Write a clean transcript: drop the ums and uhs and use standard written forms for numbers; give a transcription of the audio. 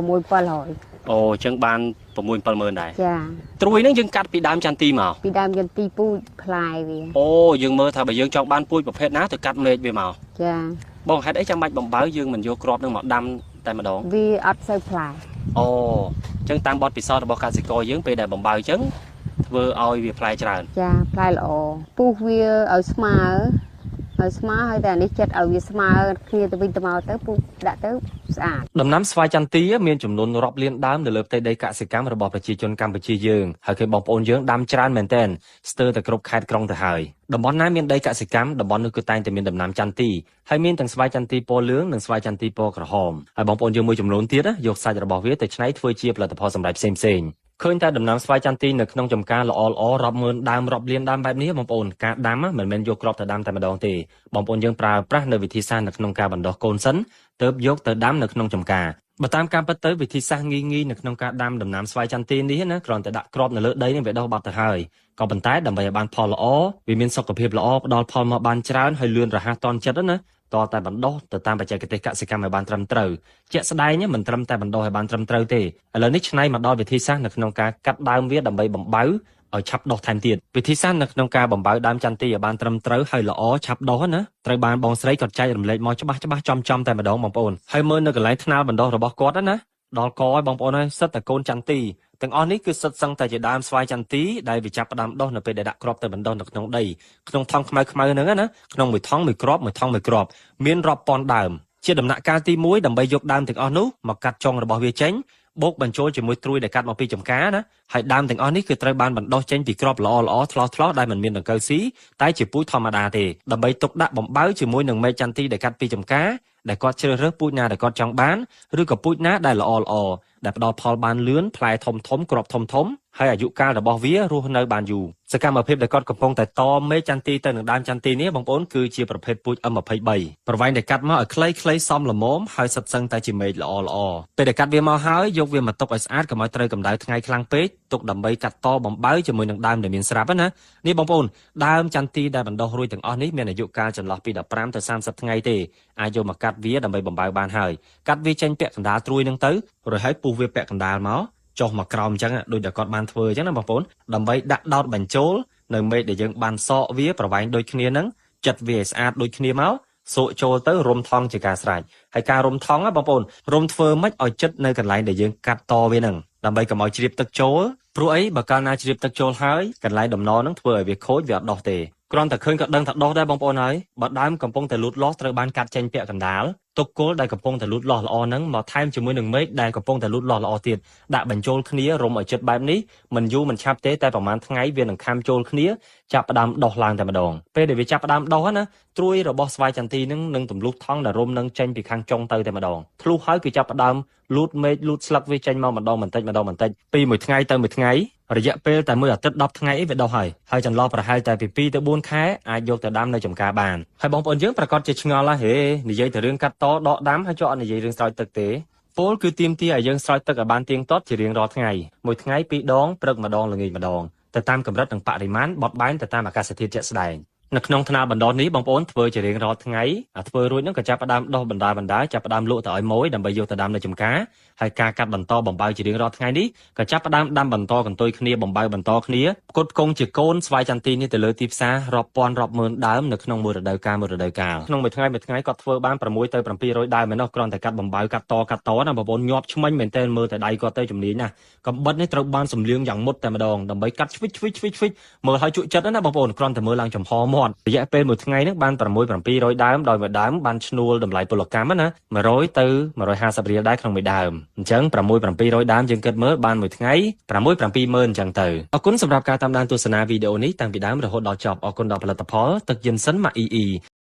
mùi pal hỏi ồ chân ban của mùi pal mơn này cha trôi nó dương cắt bị đam chan ti màu bị đam chân ti pu plai vì ồ dương mơ thà bởi dương trong ban pui một hết ná từ cắt lên về màu cha bông hết ấy trong mạch bông báo dương mình vô crop nó màu đam tại mà đón vì ắt sơi plai ồ chân tam bọt bị so bọt cá sấu dương về đại bông báo trứng vừa oi về play tràn cha plai lọ pu vi ở smart hay là đi chặt ở vi smart kia từ bên tàu màu tới pu đã tới sạch ដំណាំស្វាយចន្ទីមានចំនួនរាប់លានដើមនៅលើផ្ទៃដីកសិកម្មរបស់ប្រជាជនកម្ពុជាយើងហើយគឺបងប្អូនយើងដាំច្រើនមែនទែនស្ទើរតែគ្រប់ខេត្តក្រុងទៅហើយតំបន់ណាមានដីកសិកម្មតំបន់នោះគឺតែងតែមានដំណាំចន្ទីហើយមានទាំងស្វាយចន្ទីពណ៌លឿងនិងស្វាយចន្ទីពណ៌ក្រហមហើយបងប្អូនយើងមួយចំនួនទៀតយកសាច់របស់វាទៅច្នៃធ្វើជាផលិតផលសម្រាប់ផ្សេងៗឃើញតែដំណាំស្វាយចន្ទីនៅក្នុងចំការល្អរាប់ម៉ឺនដើមរាប់លានដើមបែបនេះបងប្អូនការដាំមិនមែនយកគ្រាប់ទៅដាំតែម្ដងទេបងប្អូនយើងប្រើប្រាស់នៅវិធីសាស្ត្រនៅក្នុងការបណ្ដុះកូនសិនទើបយកទៅដាំនៅក្នុងចំការបើតាមការពិតទៅវិធីសាស្ត្រងាយៗនៅក្នុងការដាំដំណាំស្វាយចន្ទីនេះណាគ្រាន់តែដាក់គ្រាប់នៅលើដីនេះវាដុះបាត់ទៅហើយក៏ប៉ុន្តែដើម្បីឲ្យបានផលល្អវាមានសុខភាពល្អផ្ដល់ផលមកបានច្រើនហើយលឿនរហ័សទាន់ចិត្តណាតតែបណ្ដុះទៅតាមបច្ចេកទេសកសិកម្មឲ្យបានត្រឹមត្រូវជាក់ស្ដែងមិនត្រឹមតែបណ្ដុះឲ្យបានត្រឹមត្រូវទេឥឡូវនេះឆ្នៃមកដល់វិធីសាស្ត្រនៅក្នុងការកាត់ដើមវាដើម្បីបំបៅឲ្យឆាប់ដុះថែមទៀតវិធីសាស្ត្រនៅក្នុងការបំបៅដើមចន្ទីឲ្យបានត្រឹមត្រូវហើយល្អឆាប់ដុះណាត្រូវបានបងស្រីគាត់ចែករំលែកមកច្បាស់ចំតែម្ដងបងប្អូនហើយមើលនៅកន្លែងថ្នាលបណ្ដុះរបស់គាត់ណាដល់កឲ្យបងប្អូនហើយសិតតែកូនចន្ទីទាំងអស់នេះគឺសិតសឹងតែជាដើមស្វាយចន្ទីដែលវាចាប់ផ្ដើមដុះនៅពេលដែលដាក់គ្រាប់ទៅបណ្ដុះនៅក្នុងដីក្នុងថង់ខ្មៅហ្នឹងណាក្នុងមួយថង់មួយគ្រាប់មានរាប់ពាន់ដើមជាដំណាក់កាលទី1ដើម្បីយកដើមទាំងអស់នោះមកកាត់ចុងរបស់វាចេញបូកបញ្ចូលជាមួយត្រួយដែលកាត់មកពីចំការណាហើយដើមទាំងអស់នេះគឺត្រូវបានបណ្ដុះចេញពីគ្រាប់ល្អថ្លោះដែលមិនមានដង្កូវស៊ីតែជាពូជធម្មតាទេដើម្បីទុកដាក់បំបៅជាមួយនឹងមែកចន្ទីដែលកាត់ពីចំការដែលគាត់ជ្រើសរើសពូជណាដែលគាត់ចង់បានឬក៏ពូជណាដែលល្អដែលផ្ដល់ផលបានលឿនផ្លែធំគ្រាប់ធំហើយអាយុកាលរបស់វារស់នៅបានយូរសកម្មភាពដែលគាត់កំពុងតែតមេចន្ទីទៅនឹងដើមចន្ទីនេះបងប្អូនគឺជាប្រភេទពូជ M23 ប្រវែងដែលកាត់មកឲ្យខ្លីៗសមល្មមហើយសិតសឹងតែជាមែកល្អពេលដែលកាត់វាមកហើយយកវាមកទុកឲ្យស្អាតកុំឲ្យត្រូវកម្ដៅថ្ងៃខ្លាំងពេកទុកដើម្បីកាត់តបំបៅជាមួយនឹងដើមដែលមានស្រាប់ណានេះបងប្អូនដើមចន្ទីដែលបណ្ដុះរួចទាំងអស់នេះមានអាយុកាលចន្លោះពី15ទៅ30ថ្ងៃទេអាចយកមកកាត់វាដើម្បីបំបៅបានហើយកាត់វាចេញពាក់កណ្ដាលត្រួយនឹងទៅរួចហើយពុះវាពាក់កណ្ដាលមកចុះមកក្រោមអញ្ចឹងដូចតែគាត់បានធ្វើអញ្ចឹងណាបងប្អូនដើម្បីដាក់ដោតបញ្ចូលនៅមេឃដែលយើងបានសកវាប្រវែងដូចគ្នាហ្នឹងចិត្តវាឲ្យស្អាតដូចគ្នាមកសក់ចូលទៅរុំថងជាការស្រេចហើយការរុំថងបងប្អូនរុំធ្វើម៉េចឲ្យចិត្តនៅកន្លែងដែលយើងកាត់តវាហ្នឹងដើម្បីកុំឲ្យជ្រាបទឹកចូលព្រោះអីបើកាលណាជ្រាបទឹកចូលហើយកន្លែងដំណហ្នឹងធ្វើឲ្យវាខូចវាអត់ដោះទេគ្រាន់តែឃើញក៏ដឹងថាដោះដែរបងប្អូនហើយបើដើមកំពុងតែលូតលាស់ត្រូវបានកាត់ចេញពាក់កណ្ដាលទុកគល់ដែលកំពុងតែលូតលាស់ល្អហ្នឹងមកថែមជាមួយនឹងមែកដែលកំពុងតែលូតលាស់ល្អទៀតដាក់បញ្ចូលគ្នារុំឲ្យចិត្តបែបនេះមិនយូរមិនឆាប់ទេតែប្រហែលថ្ងៃវានឹងខាំចូលគ្នាចាប់ផ្ដើមដោះឡើងតែម្ដងពេលដែលវាចាប់ផ្ដើមដោះណាត្រួយរបស់ស្វាយចន្ទីហ្នឹងនឹងទម្លុះថង់ដែលរុំនឹងចេញពីខាងចុងទៅតែម្ដងធ្លុះហើយគឺចាប់ផ្ដើមលូតមែកលូតស្លឹកវាចេញមកម្ដងបន្តិចពីមួយថ្ងៃទៅមួយថ្ងៃរយៈពេលតែមួយអាទិត្យ10ថ្ងៃវាដោះហើយចន្លោះប្រហែលតែពី2ទៅ4ខែអាចយកទៅដាំនៅចំការបានហើយបងប្អូនយើងប្រកាសជាឆ្ងល់ហ៎និយាយទៅរឿងកាត់តដកដាំហើយចុះអត់និយាយរឿងស្រោចទឹកទេពលគឺទាមទារឲ្យយើងស្រោចទឹកឲ្យបានទៀងទាត់ជារៀងរាល់ថ្ងៃមួយថ្ងៃ2ដងព្រឹកម្ដងល្ងាចម្ដងទៅតាមកម្រិតនិងបរិមាណបត់បែនទៅតាមអាកាសធាតុជាក់ស្ដែងនៅក្នុងថ្នាលបណ្ដុះនេះបងប្អូនធ្វើជារៀងរាល់ថ្ងៃធ្វើរួចហ្នឹងក៏ចាប់ផ្ដើមដោះបណ្ដាចាប់ផ្ដើមលក់ទៅឲ្យម៉ួយដើម្បីយកទៅដាំនៅចំការហើយការកាត់បន្តបំបៅជារៀងរាល់ថ្ងៃនេះក៏ចាប់ផ្ដើមដាំបន្តកន្ទុយគ្នាបំបៅបន្តគ្នាផ្គត់ផ្គង់ជាកូនស្វាយចន្ទីនេះទៅលើទីផ្សាររាប់ពាន់រាប់ម៉ឺនដើមនៅក្នុងមួយរដូវកាលក្នុងមួយថ្ងៃគាត់ធ្វើបាន6ទៅ700ដើមឯណោះគ្រាន់តែកាត់បំបៅកាត់តណាបងប្អូនញាប់ឆ្មាញ់មែនតើមើលតែដៃគាត់ទៅជំនាញណាកំបិតនេះត្រូវបានសំលៀងយ៉ាងមុតតែម្ដងដើម្បីកាត់ឆ្វិចមើលឲ្យជក់ចិត្តណាបងប្អូនគ្រាន់តែមើលឡើងចំហមាត់រយៈពេលមួយថ្ងៃហ្នឹងបាន6-700ដើមដោយមួយដើមបានឈ្នួលតម្លៃពលកម្មណា100ទៅ150រៀលដែរក្នុងមួយដើមអញ្ចឹង6-700ដើមយើងគិតមើលបានមួយថ្ងៃ6-7ម៉ឺនអញ្ចឹងទៅអរគុណសម្រាប់ការតាមដានទស្សនាវីដេអូនេះតាំងពីដើមរហូតដល់ចប់អរគុណដល់ផលិតផលទឹកយិនសិនម៉ាក់អ៊ី